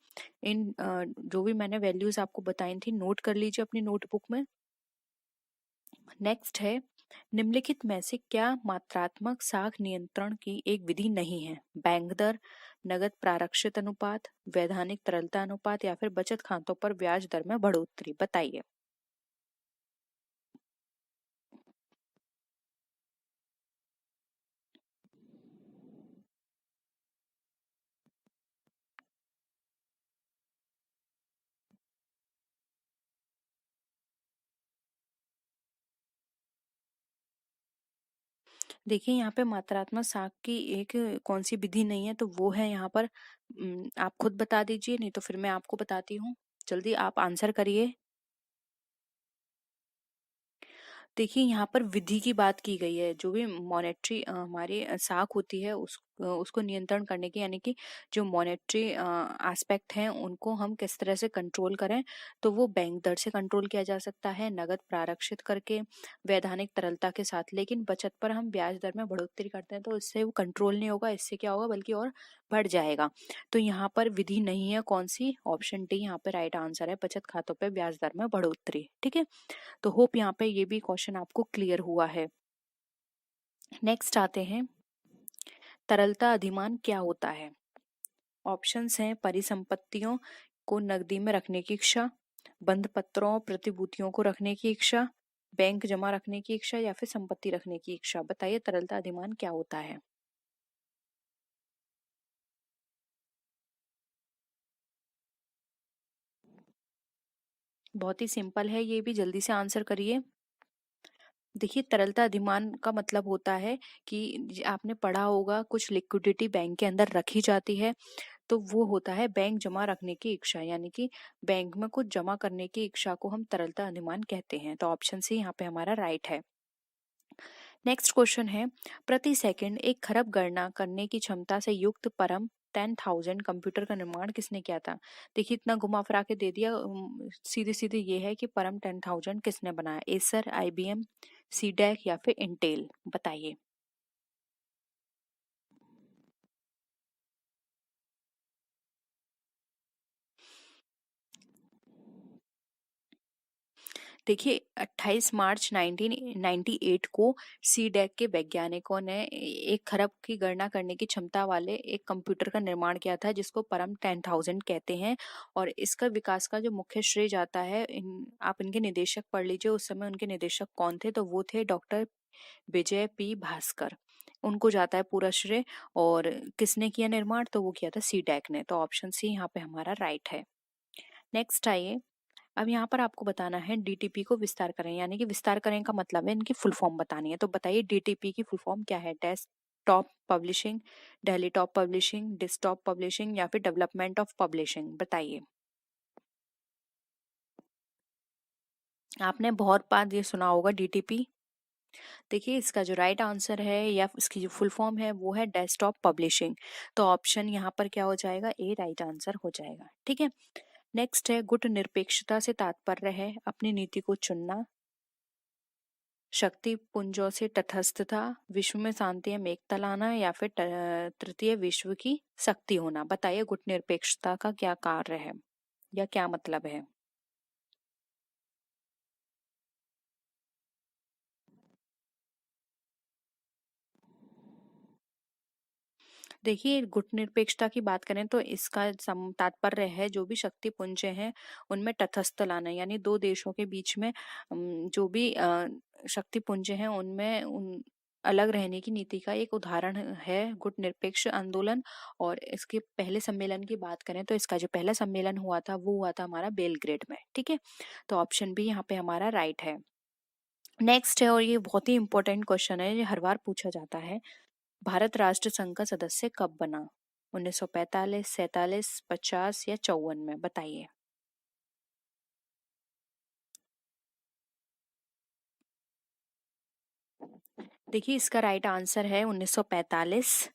इन जो भी मैंने वैल्यूज आपको बताई थी नोट कर लीजिए अपनी नोटबुक में। नेक्स्ट है, निम्नलिखित में से क्या मात्रात्मक साख नियंत्रण की एक विधि नहीं है? बैंक दर, नगद प्रारक्षित अनुपात, वैधानिक तरलता अनुपात, या फिर बचत खातों पर ब्याज दर में बढ़ोतरी? बताइए। देखिए यहाँ पे मात्रात्मक साख की एक कौन सी विधि नहीं है, तो वो है यहाँ पर आप खुद बता दीजिए, नहीं तो फिर मैं आपको बताती हूँ। जल्दी आप आंसर करिए। देखिए यहाँ पर विधि की बात की गई है, जो भी मॉनेटरी हमारी साख होती है उसको नियंत्रण करने की, यानी कि जो मॉनेटरी एस्पेक्ट हैं उनको हम किस तरह से कंट्रोल करें, तो वो बैंक दर से कंट्रोल किया जा सकता है, नगद प्रारक्षित करके, वैधानिक तरलता के साथ। लेकिन बचत पर हम ब्याज दर में बढ़ोतरी करते हैं तो इससे वो कंट्रोल नहीं होगा, इससे क्या होगा बल्कि और बढ़ जाएगा। तो यहाँ पर विधि नहीं है, कौन सी, ऑप्शन डी यहाँ पे राइट आंसर है, बचत खातों पे ब्याज दर में बढ़ोतरी। ठीक है, तो होप यहाँ पे ये भी क्वेश्चन आपको क्लियर हुआ है। नेक्स्ट आते हैं, तरलता अधिमान क्या होता है? ऑप्शंस हैं, परिसंपत्तियों को नकदी में रखने की इच्छा, बंध पत्रों प्रतिभूतियों को रखने की इच्छा, बैंक जमा रखने की इच्छा, या फिर संपत्ति रखने की इच्छा। बताइए तरलता अधिमान क्या होता है? बहुत ही सिंपल है, ये भी जल्दी से आंसर करिए। देखिए तरलता अधिमान का मतलब होता है कि आपने पढ़ा होगा कुछ लिक्विडिटी बैंक के अंदर रखी जाती है, तो वो होता है बैंक जमा रखने की इच्छा, यानी कि बैंक में कुछ जमा करने की इच्छा को हम तरलता अधिमान कहते हैं। तो ऑप्शन सी यहाँ पे हमारा राइट है। नेक्स्ट क्वेश्चन है, प्रति सेकंड एक खरब गणना करने की क्षमता से युक्त परम 10,000 कंप्यूटर का निर्माण किसने किया था? देखिए इतना घुमा फिरा के दे दिया, सीधे सीधे ये है कि परम 10,000 किसने बनाया? एसर, आईबीएम, सीडेक, या फिर इंटेल? बताइए। देखिए 28 मार्च 1998 को सीडेक के वैज्ञानिकों ने एक खरब की गणना करने की क्षमता वाले एक कंप्यूटर का निर्माण किया था, जिसको परम 10,000 कहते हैं। और इसका विकास का जो मुख्य श्रेय जाता है, आप इनके निदेशक पढ़ लीजिए, उस समय उनके निदेशक कौन थे, तो वो थे डॉक्टर विजय पी भास्कर, उनको जाता है पूरा श्रेय। और किसने किया निर्माण, तो वो किया था सीडेक ने। तो ऑप्शन सी यहाँ पे हमारा राइट है। नेक्स्ट आइए, अब यहाँ पर आपको बताना है डीटीपी को विस्तार करें, यानी कि विस्तार करें का मतलब है इनकी फुल फॉर्म बतानी है। तो बताइए डीटीपी की फुल फॉर्म क्या है? डेस्कटॉप पब्लिशिंग, डेलीटॉप पब्लिशिंग, डिस्कटॉप पब्लिशिंग, या फिर डेवलपमेंट ऑफ पब्लिशिंग? बताइए। आपने बहुत बार ये सुना होगा डीटीपी। देखिए इसका जो राइट आंसर है या इसकी जो फुल फॉर्म है वो है डेस्कटॉप पब्लिशिंग। तो ऑप्शन यहाँ पर क्या हो जाएगा, ए राइट आंसर हो जाएगा। ठीक है, नेक्स्ट है, गुट निरपेक्षता से तात्पर्य है अपनी नीति को चुनना, शक्ति पुंजों से तटस्थता, विश्व में शांति एवं एकता लाना, या फिर तृतीय विश्व की शक्ति होना? बताइए गुट निरपेक्षता का क्या कार्य है या क्या मतलब है? देखिए गुट निरपेक्षता की बात करें तो इसका तात्पर्य है जो भी शक्ति पुंज हैं उनमें तटस्थ लाना, यानी दो देशों के बीच में जो भी शक्ति पुंज हैं उनमें उन अलग रहने की नीति का एक उदाहरण है गुट निरपेक्ष आंदोलन। और इसके पहले सम्मेलन की बात करें तो इसका जो पहला सम्मेलन हुआ था वो हुआ था हमारा बेलग्रेड में। ठीक है, तो ऑप्शन बी यहाँ पे हमारा राइट है। नेक्स्ट है, और ये बहुत ही इंपॉर्टेंट क्वेश्चन है, ये हर बार पूछा जाता है। भारत राष्ट्र संघ का सदस्य कब बना? 1945, 47, 50 या 54 में? बताइए। देखिए, इसका राइट आंसर है 1945।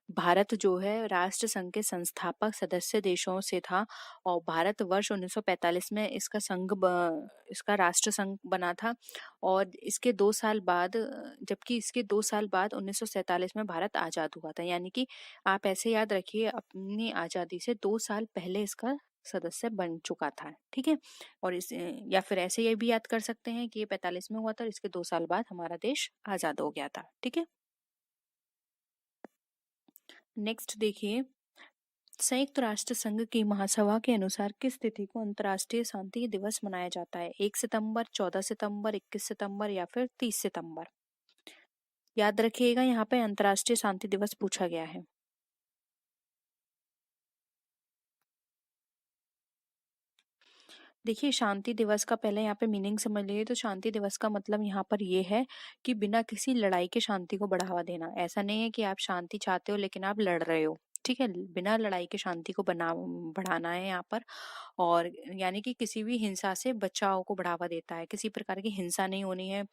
भारत जो है राष्ट्र संघ के संस्थापक सदस्य देशों से था, और भारत वर्ष 1945 में इसका राष्ट्र संघ बना था। और इसके 2 साल बाद, जबकि इसके 2 साल बाद 1947 में भारत आजाद हुआ था। यानी कि आप ऐसे याद रखिए, अपनी आजादी से 2 साल पहले इसका सदस्य बन चुका था। ठीक है। और इस या फिर ऐसे ये भी याद कर सकते हैं कि ये 45 में हुआ था और इसके 2 साल बाद हमारा देश आजाद हो गया था। ठीक है। नेक्स्ट देखिए, संयुक्त राष्ट्र संघ की महासभा के अनुसार किस तिथि को अंतर्राष्ट्रीय शांति दिवस मनाया जाता है? 1 सितंबर, 14 सितंबर, 21 सितंबर या फिर 30 सितंबर? याद रखिएगा, यहाँ पे अंतर्राष्ट्रीय शांति दिवस पूछा गया है। देखिए, शांति दिवस का पहले यहाँ पे मीनिंग समझ लीजिए। तो शांति दिवस का मतलब यहाँ पर ये है कि बिना किसी लड़ाई के शांति को बढ़ावा देना। ऐसा नहीं है कि आप शांति चाहते हो लेकिन आप लड़ रहे हो। ठीक है, बिना लड़ाई के शांति को बढ़ाना है यहाँ पर। और यानी कि किसी भी हिंसा से बचाव को बढ़ावा देता है, किसी प्रकार की हिंसा नहीं होनी है,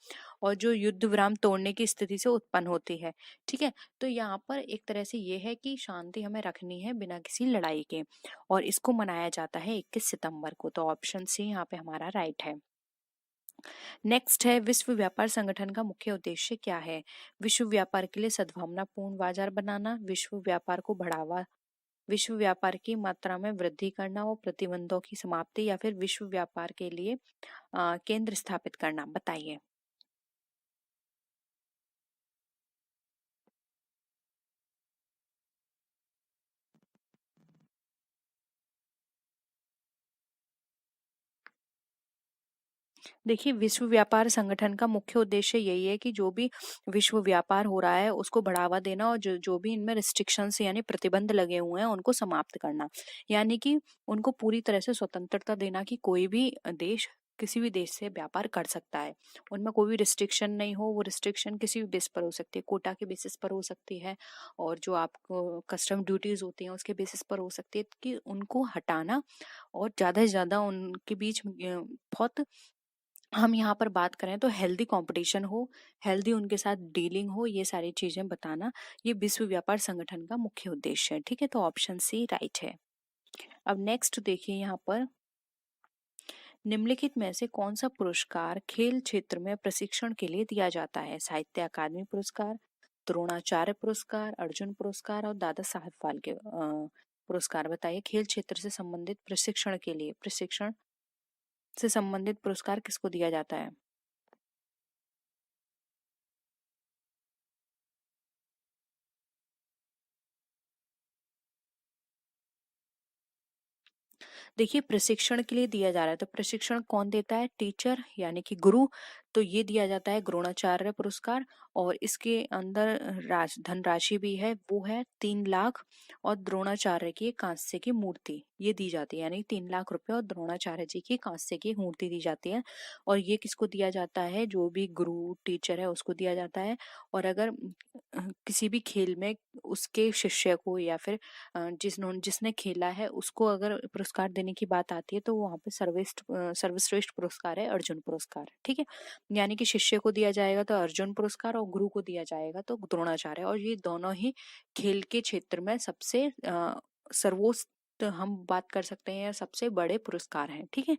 और जो युद्ध विराम तोड़ने की स्थिति से उत्पन्न होती है। ठीक है। तो यहाँ पर एक तरह से ये है कि शांति हमें रखनी है बिना किसी लड़ाई के, और इसको मनाया जाता है 21 सितंबर को। तो ऑप्शन सी यहाँ पे हमारा राइट है। नेक्स्ट है, विश्व व्यापार संगठन का मुख्य उद्देश्य क्या है? विश्व व्यापार के लिए सद्भावनापूर्ण बाजार बनाना, विश्व व्यापार को बढ़ावा, विश्व व्यापार की मात्रा में वृद्धि करना और प्रतिबंधों की समाप्ति, या फिर विश्व व्यापार के लिए केंद्र स्थापित करना? बताइए। देखिए, विश्व व्यापार संगठन का मुख्य उद्देश्य यही है कि जो भी विश्व व्यापार हो रहा है उसको बढ़ावा देना, और जो जो भी इनमें रिस्ट्रिक्शंस यानी प्रतिबंध लगे हुए हैं उनको समाप्त करना। यानी कि उनको पूरी तरह से स्वतंत्रता देना कि कोई भी देश किसी भी देश से व्यापार कर सकता है। उनमें कोई भी रिस्ट्रिक्शन नहीं हो। वो रिस्ट्रिक्शन किसी भी बेस पर हो सकती है, कोटा के बेसिस पर हो सकती है, और जो आपको कस्टम ड्यूटीज होती हैं उसके बेसिस पर हो सकती है, कि उनको हटाना। और ज्यादा से ज्यादा उनके बीच बहुत, हम यहाँ पर बात करें तो हेल्दी कंपटीशन हो, हेल्दी उनके साथ डीलिंग हो, ये सारी चीजें बताना, ये विश्व व्यापार संगठन का मुख्य उद्देश्य है। ठीक है। तो ऑप्शन सी राइट है। अब नेक्स्ट देखिए, यहाँ पर निम्नलिखित में से कौन सा पुरस्कार खेल क्षेत्र में प्रशिक्षण के लिए दिया जाता है? साहित्य अकादमी पुरस्कार, द्रोणाचार्य पुरस्कार, अर्जुन पुरस्कार और दादा साहब फाल्के पुरस्कार? बताइए, खेल क्षेत्र से संबंधित प्रशिक्षण से संबंधित पुरस्कार किसको दिया जाता है? देखिए, प्रशिक्षण के लिए दिया जा रहा है, तो प्रशिक्षण कौन देता है? टीचर यानी कि गुरु। तो ये दिया जाता है द्रोणाचार्य पुरस्कार। और इसके अंदर धनराशि भी है, वो है 3 लाख। और द्रोणाचार्य की एक कांस्य की मूर्ति ये दी जाती है, यानी 3 लाख रुपए और द्रोणाचार्य जी की कांस्य की एक मूर्ति दी जाती है। और ये किसको दिया जाता है? जो भी गुरु टीचर है उसको दिया जाता है। और अगर किसी भी खेल में उसके शिष्य को, या फिर जिसने खेला है उसको अगर पुरस्कार देने की बात आती है, तो वहाँ पे सर्वश्रेष्ठ पुरस्कार है अर्जुन पुरस्कार। ठीक है। यानी कि शिष्य को दिया जाएगा तो अर्जुन पुरस्कार, और गुरु को दिया जाएगा तो द्रोणाचार्य। और ये दोनों ही खेल के क्षेत्र में सबसे सर्वोच्च, हम बात कर सकते हैं, सबसे बड़े पुरस्कार हैं। ठीक है।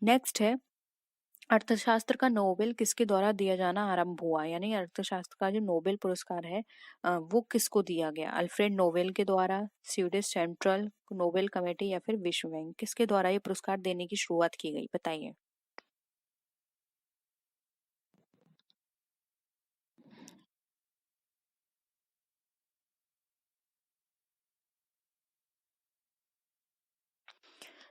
नेक्स्ट है, अर्थशास्त्र का नोबेल किसके द्वारा दिया जाना आरंभ हुआ? यानी अर्थशास्त्र का जो नोबेल पुरस्कार है वो किसको दिया गया? अल्फ्रेड नोबेल के द्वारा, स्वीडिश सेंट्रल नोबेल कमेटी, या फिर विश्व बैंक? किसके द्वारा ये पुरस्कार देने की शुरुआत की गई? बताइए।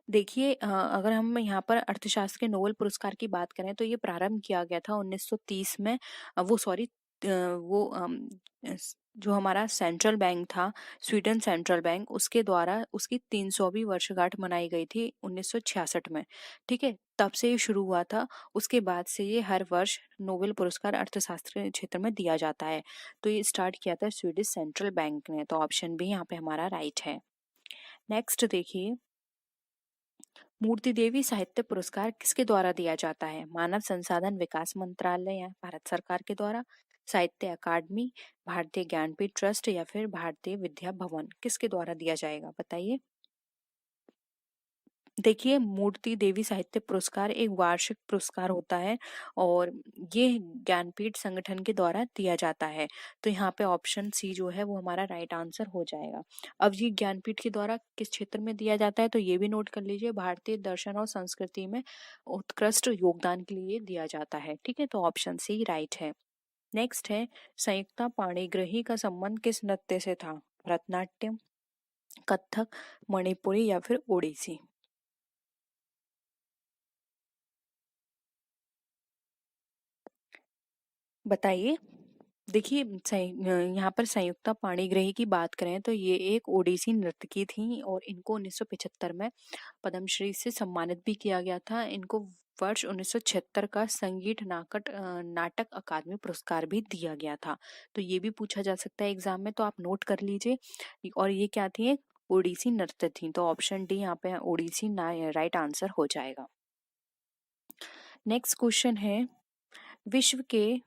देखिए, अगर हम यहाँ पर अर्थशास्त्र के नोबेल पुरस्कार की बात करें तो ये प्रारंभ किया गया था 1930 में। वो सॉरी जो हमारा सेंट्रल बैंक था, स्वीडन सेंट्रल बैंक, उसके द्वारा उसकी 300वीं वर्षगांठ मनाई गई थी 1966 में। ठीक है, तब से ये शुरू हुआ था। उसके बाद से ये हर वर्ष नोबेल पुरस्कार अर्थशास्त्र के क्षेत्र में दिया जाता है। तो ये स्टार्ट किया था स्वीडिश सेंट्रल बैंक ने। तो ऑप्शन बी यहाँ पे हमारा राइट है। नेक्स्ट देखिए, मूर्ति देवी साहित्य पुरस्कार किसके द्वारा दिया जाता है? मानव संसाधन विकास मंत्रालय या भारत सरकार के द्वारा, साहित्य अकादमी, भारतीय ज्ञानपीठ ट्रस्ट या फिर भारतीय विद्या भवन, किसके द्वारा दिया जाएगा बताइए। देखिए, मूर्ति देवी साहित्य पुरस्कार एक वार्षिक पुरस्कार होता है और ये ज्ञानपीठ संगठन के द्वारा दिया जाता है। तो यहाँ पे ऑप्शन सी जो है वो हमारा राइट आंसर हो जाएगा। अब ये ज्ञानपीठ के द्वारा किस क्षेत्र में दिया जाता है तो ये भी नोट कर लीजिए, भारतीय दर्शन और संस्कृति में उत्कृष्ट योगदान के लिए दिया जाता है। ठीक है, तो ऑप्शन सी राइट है। नेक्स्ट है, संयुक्ता पाणिग्रही का संबंध किस नृत्य से था? भरतनाट्यम, कथक, मणिपुरी या फिर ओडिसी? बताइए। देखिए, यहाँ पर संयुक्ता पाणिग्रही की बात करें तो ये एक ओडिसी नर्तकी थी और इनको 1975 में पद्मश्री से सम्मानित भी किया गया था। इनको वर्ष 1976 का संगीत नाटक अकादमी पुरस्कार भी दिया गया था। तो ये भी पूछा जा सकता है एग्जाम में, तो आप नोट कर लीजिए। और ये क्या थी? एक ओडिसी नृत्य थी। तो ऑप्शन डी यहाँ पे ओडिसी ना राइट आंसर हो जाएगा। नेक्स्ट क्वेश्चन है, विश्व के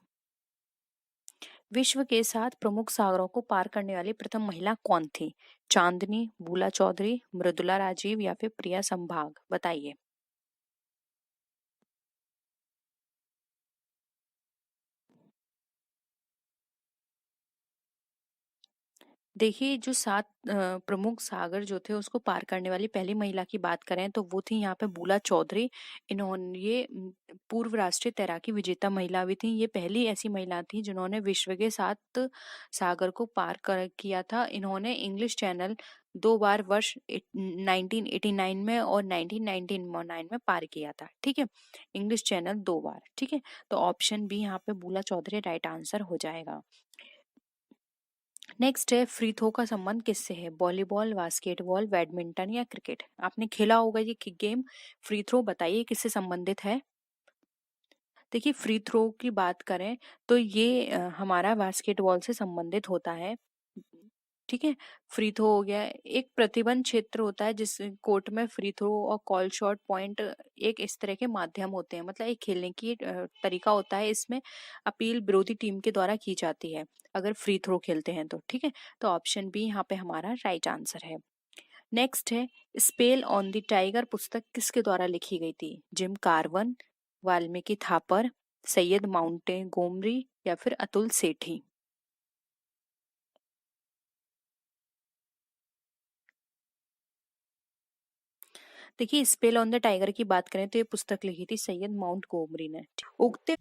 विश्व के 7 प्रमुख सागरों को पार करने वाली प्रथम महिला कौन थी? चांदनी, बूला चौधरी, मृदुला राजीव या फिर प्रिया संभाग? बताइए। देखिए, जो 7 प्रमुख सागर जो थे उसको पार करने वाली पहली महिला की बात करें तो वो थी यहाँ पे बूला चौधरी। इन्होंने ये पूर्व राष्ट्रीय तैराकी विजेता महिला भी थी। ये पहली ऐसी महिला थी जिन्होंने विश्व के 7 सागर को पार कर किया था। इन्होंने इंग्लिश चैनल 2 बार वर्ष 1989 में और 1999 में पार किया था। ठीक है, इंग्लिश चैनल 2 बार। ठीक है, तो ऑप्शन बी यहाँ पे बूला चौधरी राइट आंसर हो जाएगा। नेक्स्ट है, फ्री थ्रो का संबंध किससे है? वॉलीबॉल, बास्केटबॉल, बैडमिंटन या क्रिकेट? आपने खेला होगा ये गेम फ्री थ्रो, बताइए किससे संबंधित है। देखिए, फ्री थ्रो की बात करें तो ये हमारा बास्केटबॉल से संबंधित होता है। ठीक है, फ्री थ्रो हो गया, एक प्रतिबंध क्षेत्र होता है जिस कोर्ट में फ्री थ्रो और कॉल शॉट पॉइंट एक इस तरह के माध्यम होते हैं। मतलब एक खेलने की तरीका होता है। इसमें अपील विरोधी टीम के द्वारा की जाती है अगर फ्री थ्रो खेलते हैं तो। ठीक है, तो ऑप्शन बी यहाँ पे हमारा राइट आंसर है। नेक्स्ट है, स्पेल ऑन द टाइगर पुस्तक किसके द्वारा लिखी गई थी? जिम कार्वन, वाल्मीकि थापर, सैयद माउंटे गोमरी या फिर अतुल सेठी? देखिए, स्पेल ऑन द टाइगर की बात करें तो ये पुस्तक लिखी थी सैयद माउंट गोमरी ने। उगते